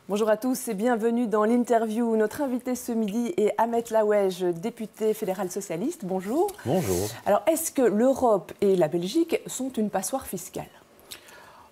Bonjour à tous et bienvenue dans l'interview. Notre invité ce midi est Ahmed Laouej, député fédéral socialiste. Bonjour. Bonjour. Alors, est-ce que l'Europe et la Belgique sont une passoire fiscale ?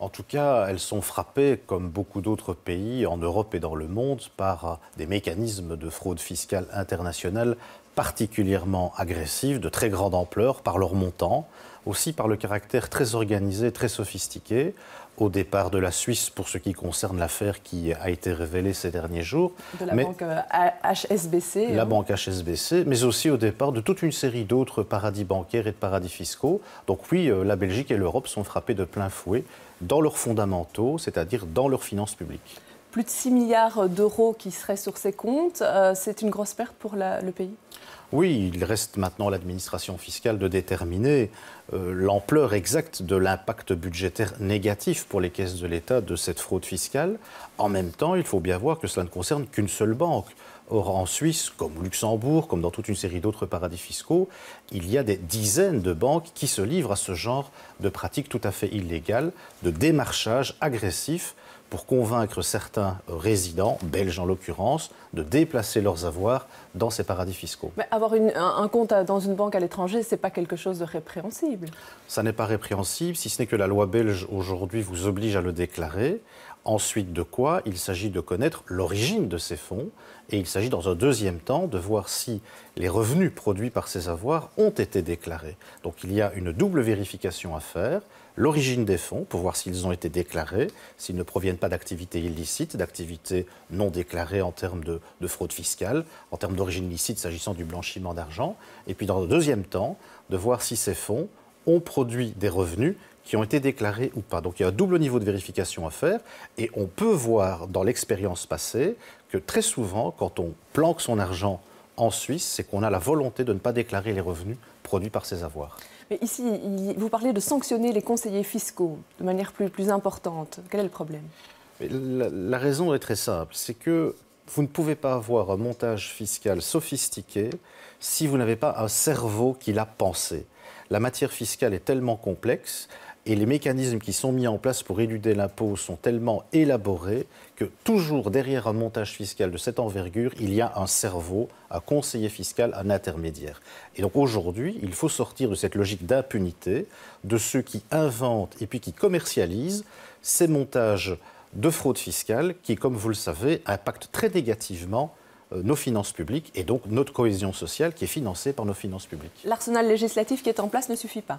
En tout cas, elles sont frappées, comme beaucoup d'autres pays en Europe et dans le monde, par des mécanismes de fraude fiscale internationale particulièrement agressifs, de très grande ampleur, par leur montant, aussi par le caractère très organisé, très sophistiqué, au départ de la Suisse pour ce qui concerne l'affaire qui a été révélée ces derniers jours. De la banque HSBC. La banque HSBC, mais aussi au départ de toute une série d'autres paradis bancaires et de paradis fiscaux. Donc oui, la Belgique et l'Europe sont frappées de plein fouet dans leurs fondamentaux, c'est-à-dire dans leurs finances publiques. Plus de 6 milliards d'euros qui seraient sur ces comptes, c'est une grosse perte pour le pays ? Oui, il reste maintenant à l'administration fiscale de déterminer l'ampleur exacte de l'impact budgétaire négatif pour les caisses de l'État de cette fraude fiscale. En même temps, il faut bien voir que cela ne concerne qu'une seule banque. Or, en Suisse, comme au Luxembourg, comme dans toute une série d'autres paradis fiscaux, il y a des dizaines de banques qui se livrent à ce genre de pratiques tout à fait illégales, de démarchage agressif pour convaincre certains résidents, belges en l'occurrence, de déplacer leurs avoirs dans ces paradis fiscaux. Mais avoir un compte dans une banque à l'étranger, ce n'est pas quelque chose de répréhensible. Ça n'est pas répréhensible, si ce n'est que la loi belge aujourd'hui vous oblige à le déclarer. Ensuite de quoi, il s'agit de connaître l'origine de ces fonds et il s'agit dans un deuxième temps de voir si les revenus produits par ces avoirs ont été déclarés. Donc il y a une double vérification à faire. L'origine des fonds, pour voir s'ils ont été déclarés, s'ils ne proviennent pas d'activités illicites, d'activités non déclarées en termes de fraude fiscale, en termes d'origine illicite s'agissant du blanchiment d'argent. Et puis dans le deuxième temps, de voir si ces fonds ont produit des revenus qui ont été déclarés ou pas. Donc il y a un double niveau de vérification à faire et on peut voir dans l'expérience passée que très souvent, quand on planque son argent en Suisse, c'est qu'on a la volonté de ne pas déclarer les revenus produits par ces avoirs. Mais ici, vous parlez de sanctionner les conseillers fiscaux de manière plus importante. Quel est le problème ? La raison est très simple, c'est que vous ne pouvez pas avoir un montage fiscal sophistiqué si vous n'avez pas un cerveau qui l'a pensé. La matière fiscale est tellement complexe et les mécanismes qui sont mis en place pour éluder l'impôt sont tellement élaborés que toujours derrière un montage fiscal de cette envergure, il y a un cerveau, un conseiller fiscal, un intermédiaire. Et donc aujourd'hui, il faut sortir de cette logique d'impunité de ceux qui inventent et puis qui commercialisent ces montages de fraude fiscale qui, comme vous le savez, impactent très négativement nos finances publiques et donc notre cohésion sociale qui est financée par nos finances publiques. L'arsenal législatif qui est en place ne suffit pas.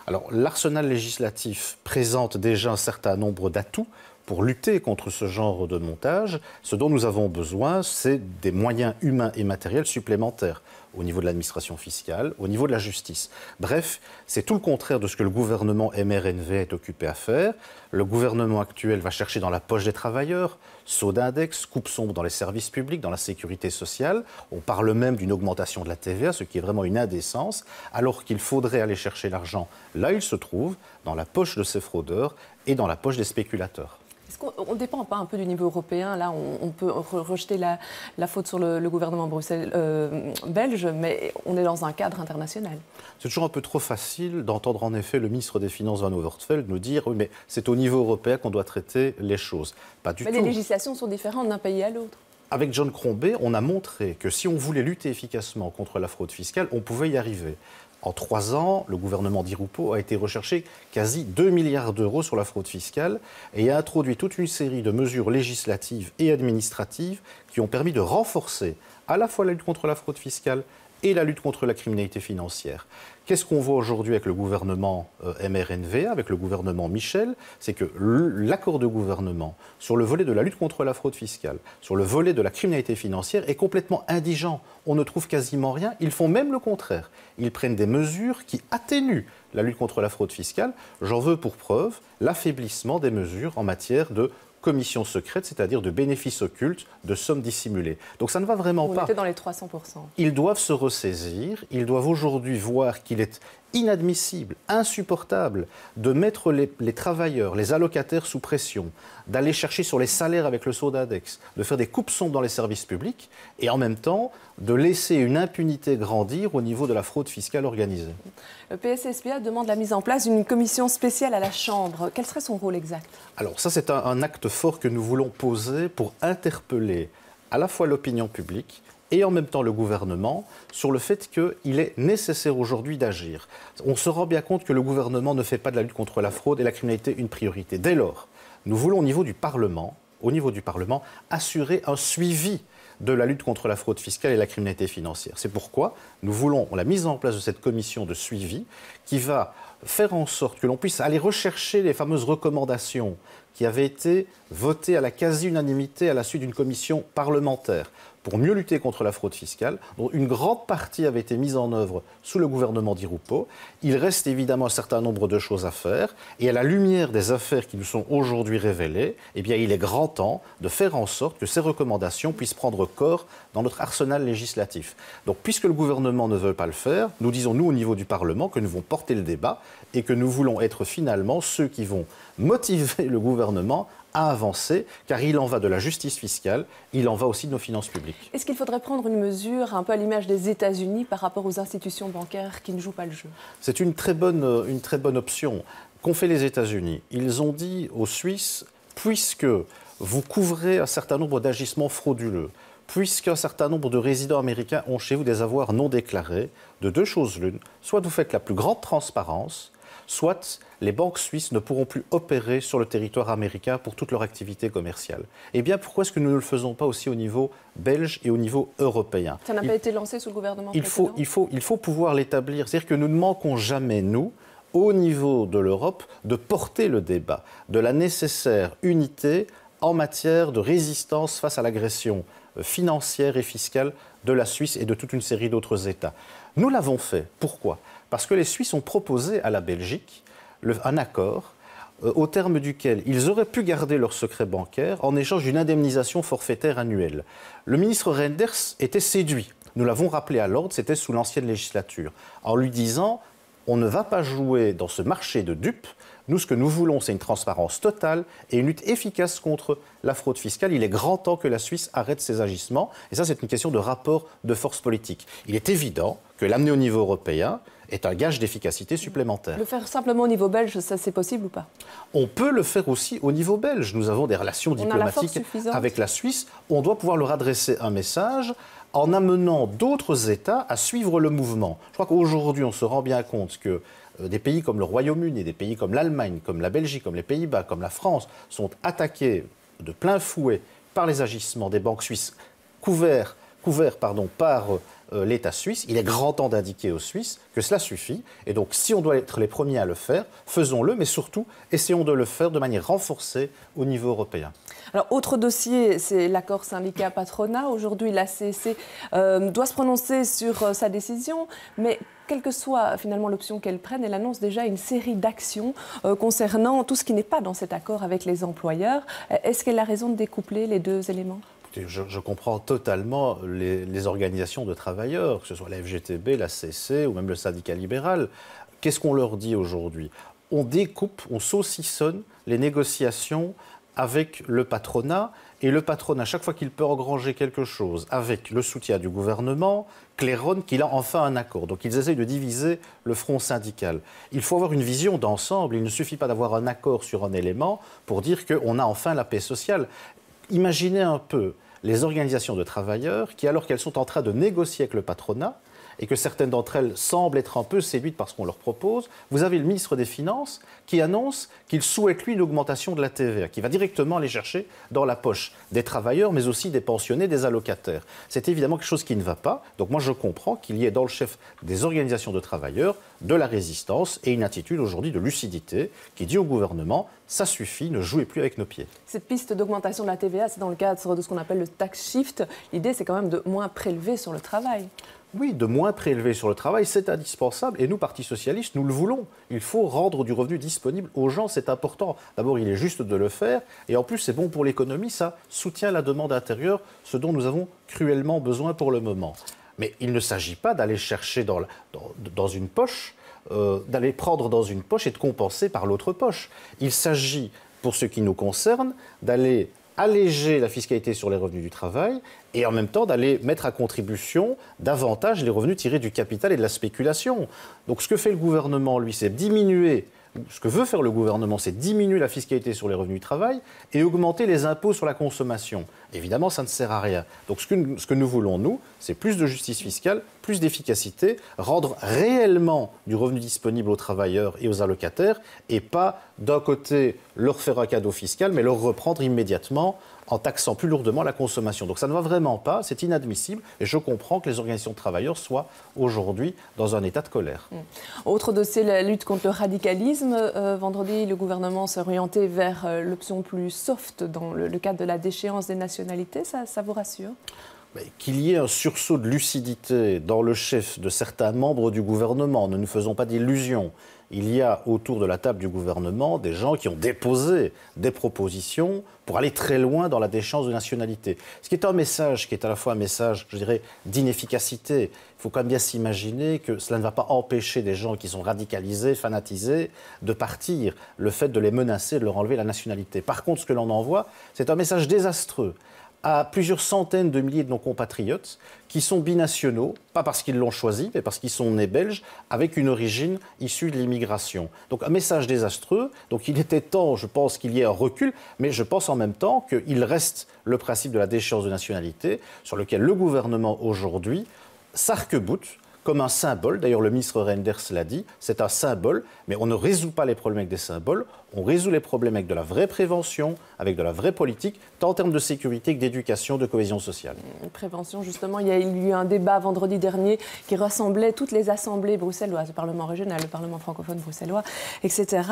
Alors l'arsenal législatif présente déjà un certain nombre d'atouts pour lutter contre ce genre de montage. Ce dont nous avons besoin, c'est des moyens humains et matériels supplémentaires au niveau de l'administration fiscale, au niveau de la justice. Bref, c'est tout le contraire de ce que le gouvernement MRNV est occupé à faire. Le gouvernement actuel va chercher dans la poche des travailleurs, saut d'index, coupe sombre dans les services publics, dans la sécurité sociale. On parle même d'une augmentation de la TVA, ce qui est vraiment une indécence, alors qu'il faudrait aller chercher l'argent là où il se trouve, dans la poche de ces fraudeurs et dans la poche des spéculateurs. Est-ce qu'on ne dépend pas un peu du niveau européen ? Là, on peut rejeter la faute sur le gouvernement belge, mais on est dans un cadre international. C'est toujours un peu trop facile d'entendre en effet le ministre des Finances Van Overtveld nous dire oui, mais c'est au niveau européen qu'on doit traiter les choses. Pas du tout. Mais les législations sont différentes d'un pays à l'autre. Avec John Crombie, on a montré que si on voulait lutter efficacement contre la fraude fiscale, on pouvait y arriver. En 3 ans, le gouvernement Di Rupo a été recherché quasi 2 milliards d'euros sur la fraude fiscale et a introduit toute une série de mesures législatives et administratives qui ont permis de renforcer à la fois la lutte contre la fraude fiscale et la lutte contre la criminalité financière. Qu'est-ce qu'on voit aujourd'hui avec le gouvernement MRNV, avec le gouvernement Michel ? C'est que l'accord de gouvernement sur le volet de la lutte contre la fraude fiscale, sur le volet de la criminalité financière est complètement indigent. On ne trouve quasiment rien. Ils font même le contraire. Ils prennent des mesures qui atténuent la lutte contre la fraude fiscale. J'en veux pour preuve l'affaiblissement des mesures en matière de commission secrète, c'est-à-dire de bénéfices occultes, de sommes dissimulées. Donc ça ne va vraiment pas. On était dans les 300%. Ils doivent se ressaisir, ils doivent aujourd'hui voir qu'il est inadmissible, insupportable de mettre les travailleurs, les allocataires sous pression, d'aller chercher sur les salaires avec le saut d'index, de faire des coupes sombres dans les services publics et en même temps de laisser une impunité grandir au niveau de la fraude fiscale organisée. Le PSSPA demande la mise en place d'une commission spéciale à la Chambre. Quel serait son rôle exact? Alors ça, c'est un acte fort que nous voulons poser pour interpeller à la fois l'opinion publique et en même temps le gouvernement sur le fait qu'il est nécessaire aujourd'hui d'agir. On se rend bien compte que le gouvernement ne fait pas de la lutte contre la fraude et la criminalité une priorité. Dès lors, nous voulons au niveau du Parlement, assurer un suivi de la lutte contre la fraude fiscale et la criminalité financière. C'est pourquoi nous voulons la mise en place de cette commission de suivi qui va faire en sorte que l'on puisse aller rechercher les fameuses recommandations qui avaient été votées à la quasi-unanimité à la suite d'une commission parlementaire pour mieux lutter contre la fraude fiscale, dont une grande partie avait été mise en œuvre sous le gouvernement Di Rupo. Il reste évidemment un certain nombre de choses à faire, et à la lumière des affaires qui nous sont aujourd'hui révélées, eh bien, il est grand temps de faire en sorte que ces recommandations puissent prendre corps dans notre arsenal législatif. Donc, puisque le gouvernement ne veut pas le faire, nous disons, nous, au niveau du Parlement, que nous voulons porter le débat et que nous voulons être finalement ceux qui vont motiver le gouvernement à avancer, car il en va de la justice fiscale, il en va aussi de nos finances publiques. Est-ce qu'il faudrait prendre une mesure un peu à l'image des États-Unis par rapport aux institutions bancaires qui ne jouent pas le jeu? C'est une très bonne option. Qu'ont fait les États-Unis? Ils ont dit aux Suisses, puisque vous couvrez un certain nombre d'agissements frauduleux, puisqu'un certain nombre de résidents américains ont chez vous des avoirs non déclarés, de deux choses l'une, soit vous faites la plus grande transparence, soit les banques suisses ne pourront plus opérer sur le territoire américain pour toute leur activité commerciale. Eh bien, pourquoi est-ce que nous ne le faisons pas aussi au niveau belge et au niveau européen? Ça n'a pas été lancé sous le gouvernement précédent? Il faut pouvoir l'établir. C'est-à-dire que nous ne manquons jamais, nous, au niveau de l'Europe, de porter le débat de la nécessaire unité en matière de résistance face à l'agression financière et fiscale de la Suisse et de toute une série d'autres États. Nous l'avons fait. Pourquoi? Parce que les Suisses ont proposé à la Belgique un accord au terme duquel ils auraient pu garder leur secret bancaire en échange d'une indemnisation forfaitaire annuelle. Le ministre Reynders était séduit. Nous l'avons rappelé à l'ordre, c'était sous l'ancienne législature, en lui disant « on ne va pas jouer dans ce marché de dupes. Nous, ce que nous voulons, c'est une transparence totale et une lutte efficace contre la fraude fiscale. Il est grand temps que la Suisse arrête ses agissements. » Et ça, c'est une question de rapport de force politique. Il est évident que l'amener au niveau européen est un gage d'efficacité supplémentaire. Le faire simplement au niveau belge, ça c'est possible ou pas? On peut le faire aussi au niveau belge. Nous avons des relations diplomatiques avec la Suisse. On doit pouvoir leur adresser un message en amenant d'autres États à suivre le mouvement. Je crois qu'aujourd'hui, on se rend bien compte que des pays comme le Royaume-Uni, des pays comme l'Allemagne, comme la Belgique, comme les Pays-Bas, comme la France, sont attaqués de plein fouet par les agissements des banques suisses couverts par l'État suisse. Il est grand temps d'indiquer aux Suisses que cela suffit. Et donc, si on doit être les premiers à le faire, faisons-le, mais surtout, essayons de le faire de manière renforcée au niveau européen. Alors, autre dossier, c'est l'accord syndicat-patronat. Aujourd'hui, la CEC doit se prononcer sur sa décision, mais quelle que soit finalement l'option qu'elle prenne, elle annonce déjà une série d'actions concernant tout ce qui n'est pas dans cet accord avec les employeurs. Est-ce qu'elle a raison de découpler les deux éléments ? Je comprends totalement les organisations de travailleurs, que ce soit la FGTB, la CC ou même le syndicat libéral. Qu'est-ce qu'on leur dit aujourd'hui? On découpe, on saucissonne les négociations avec le patronat. Et le patronat, chaque fois qu'il peut engranger quelque chose avec le soutien du gouvernement, claironne qu'il a enfin un accord. Donc ils essayent de diviser le front syndical. Il faut avoir une vision d'ensemble. Il ne suffit pas d'avoir un accord sur un élément pour dire qu'on a enfin la paix sociale. Imaginez un peu les organisations de travailleurs qui, alors qu'elles sont en train de négocier avec le patronat, et que certaines d'entre elles semblent être un peu séduites par ce qu'on leur propose, vous avez le ministre des Finances qui annonce qu'il souhaite, lui, une augmentation de la TVA, qui va directement aller chercher dans la poche des travailleurs, mais aussi des pensionnés, des allocataires. C'est évidemment quelque chose qui ne va pas. Donc moi, je comprends qu'il y ait dans le chef des organisations de travailleurs de la résistance et une attitude aujourd'hui de lucidité qui dit au gouvernement « ça suffit, ne jouez plus avec nos pieds ». Cette piste d'augmentation de la TVA, c'est dans le cadre de ce qu'on appelle le tax shift. L'idée, c'est quand même de moins prélever sur le travail. Oui, de moins prélever sur le travail, c'est indispensable. Et nous, Parti socialiste, nous le voulons. Il faut rendre du revenu disponible aux gens, c'est important. D'abord, il est juste de le faire. Et en plus, c'est bon pour l'économie, ça soutient la demande intérieure, ce dont nous avons cruellement besoin pour le moment. Mais il ne s'agit pas d'aller chercher dans une poche d'aller prendre dans une poche et de compenser par l'autre poche. Il s'agit, pour ce qui nous concerne, d'aller alléger la fiscalité sur les revenus du travail et en même temps d'aller mettre à contribution davantage les revenus tirés du capital et de la spéculation. Donc ce que fait le gouvernement, lui, c'est diminuer. Ce que veut faire le gouvernement, c'est diminuer la fiscalité sur les revenus du travail et augmenter les impôts sur la consommation. Évidemment, ça ne sert à rien. Donc ce que nous voulons, nous, c'est plus de justice fiscale, plus d'efficacité, rendre réellement du revenu disponible aux travailleurs et aux allocataires et pas, d'un côté, leur faire un cadeau fiscal, mais leur reprendre immédiatement en taxant plus lourdement la consommation. Donc ça ne va vraiment pas, c'est inadmissible et je comprends que les organisations de travailleurs soient aujourd'hui dans un état de colère. Autre dossier, la lutte contre le radicalisme. Vendredi, le gouvernement s'est orienté vers l'option plus soft dans le cadre de la déchéance des nationalités. Ça vous rassure ? Qu'il y ait un sursaut de lucidité dans le chef de certains membres du gouvernement, ne nous faisons pas d'illusions. Il y a autour de la table du gouvernement des gens qui ont déposé des propositions pour aller très loin dans la déchéance de nationalité. Ce qui est un message qui est à la fois un message, je dirais, d'inefficacité. Il faut quand même bien s'imaginer que cela ne va pas empêcher des gens qui sont radicalisés, fanatisés, de partir. Le fait de les menacer, de leur enlever la nationalité. Par contre, ce que l'on envoie, c'est un message désastreux à plusieurs centaines de milliers de nos compatriotes qui sont binationaux, pas parce qu'ils l'ont choisi, mais parce qu'ils sont nés belges, avec une origine issue de l'immigration. Donc un message désastreux. Donc il était temps, je pense, qu'il y ait un recul, mais je pense en même temps qu'il reste le principe de la déchéance de nationalité, sur lequel le gouvernement aujourd'hui s'arc-boute comme un symbole. D'ailleurs, le ministre Reynders l'a dit, c'est un symbole, mais on ne résout pas les problèmes avec des symboles, on résout les problèmes avec de la vraie prévention, avec de la vraie politique, tant en termes de sécurité que d'éducation, de cohésion sociale. Prévention, justement, il y a eu un débat vendredi dernier qui rassemblait toutes les assemblées bruxelloises, le Parlement régional, le Parlement francophone bruxellois, etc.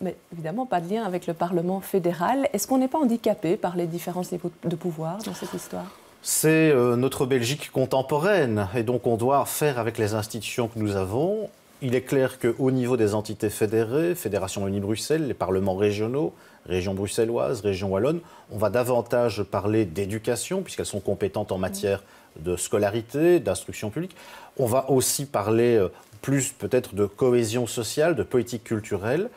Mais évidemment, pas de lien avec le Parlement fédéral. Est-ce qu'on n'est pas handicapé par les différents niveaux de pouvoir dans cette histoire ? C'est notre Belgique contemporaine et donc on doit faire avec les institutions que nous avons. Il est clair qu'au niveau des entités fédérées, Fédération Uni-Bruxelles, les parlements régionaux, région bruxelloise, région wallonne, on va davantage parler d'éducation puisqu'elles sont compétentes en matière de scolarité, d'instruction publique. On va aussi parler plus peut-être de cohésion sociale, de politique culturelle.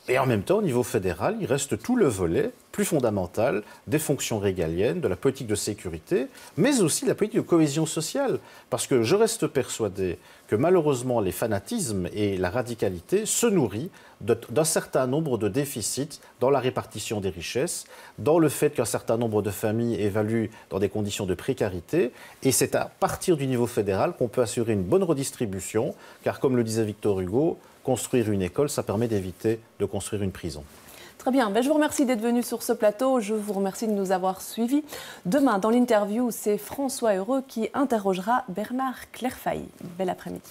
Et en même temps, au niveau fédéral, il reste tout le volet plus fondamental des fonctions régaliennes, de la politique de sécurité, mais aussi de la politique de cohésion sociale. Parce que je reste persuadé que malheureusement, les fanatismes et la radicalité se nourrissent d'un certain nombre de déficits dans la répartition des richesses, dans le fait qu'un certain nombre de familles évoluent dans des conditions de précarité. Et c'est à partir du niveau fédéral qu'on peut assurer une bonne redistribution, car comme le disait Victor Hugo, construire une école, ça permet d'éviter de construire une prison. Très bien, je vous remercie d'être venu sur ce plateau, je vous remercie de nous avoir suivis. Demain, dans l'interview, c'est François Heureux qui interrogera Bernard Clairfailly. Bel après-midi.